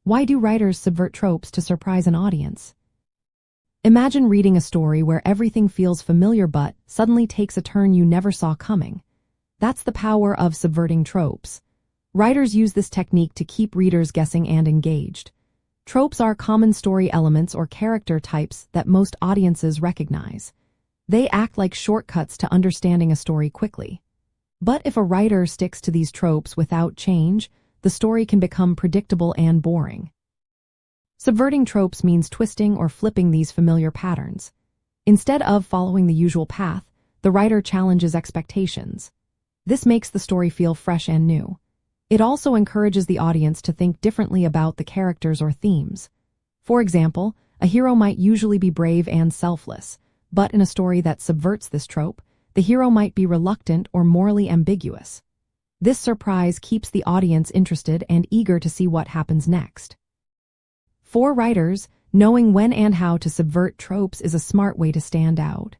Why do writers subvert tropes to surprise an audience? Imagine reading a story where everything feels familiar but suddenly takes a turn you never saw coming. That's the power of subverting tropes. Writers use this technique to keep readers guessing and engaged. Tropes are common story elements or character types that most audiences recognize. They act like shortcuts to understanding a story quickly. But if a writer sticks to these tropes without change, the story can become predictable and boring. Subverting tropes means twisting or flipping these familiar patterns. Instead of following the usual path, the writer challenges expectations. This makes the story feel fresh and new. It also encourages the audience to think differently about the characters or themes. For example, a hero might usually be brave and selfless, but in a story that subverts this trope, the hero might be reluctant or morally ambiguous. This surprise keeps the audience interested and eager to see what happens next. For writers, knowing when and how to subvert tropes is a smart way to stand out.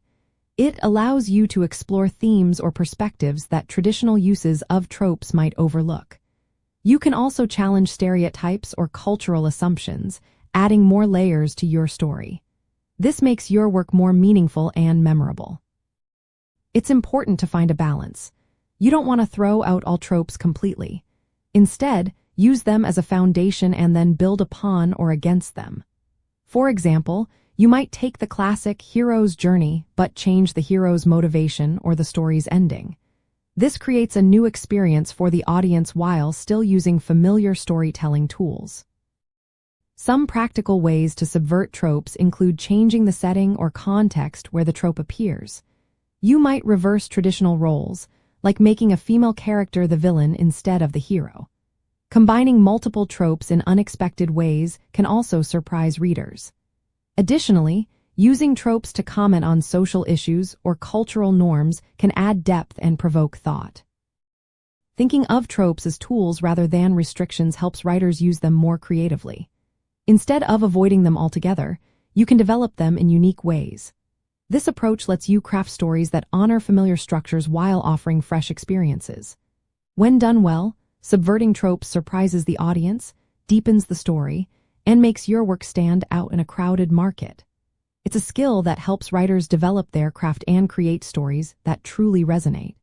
It allows you to explore themes or perspectives that traditional uses of tropes might overlook. You can also challenge stereotypes or cultural assumptions, adding more layers to your story. This makes your work more meaningful and memorable. It's important to find a balance. You don't want to throw out all tropes completely. Instead, use them as a foundation and then build upon or against them. For example, you might take the classic hero's journey but change the hero's motivation or the story's ending. This creates a new experience for the audience while still using familiar storytelling tools. Some practical ways to subvert tropes include changing the setting or context where the trope appears. You might reverse traditional roles, like making a female character the villain instead of the hero. Combining multiple tropes in unexpected ways can also surprise readers. Additionally, using tropes to comment on social issues or cultural norms can add depth and provoke thought. Thinking of tropes as tools rather than restrictions helps writers use them more creatively. Instead of avoiding them altogether, you can develop them in unique ways. This approach lets you craft stories that honor familiar structures while offering fresh experiences. When done well, subverting tropes surprises the audience, deepens the story, and makes your work stand out in a crowded market. It's a skill that helps writers develop their craft and create stories that truly resonate.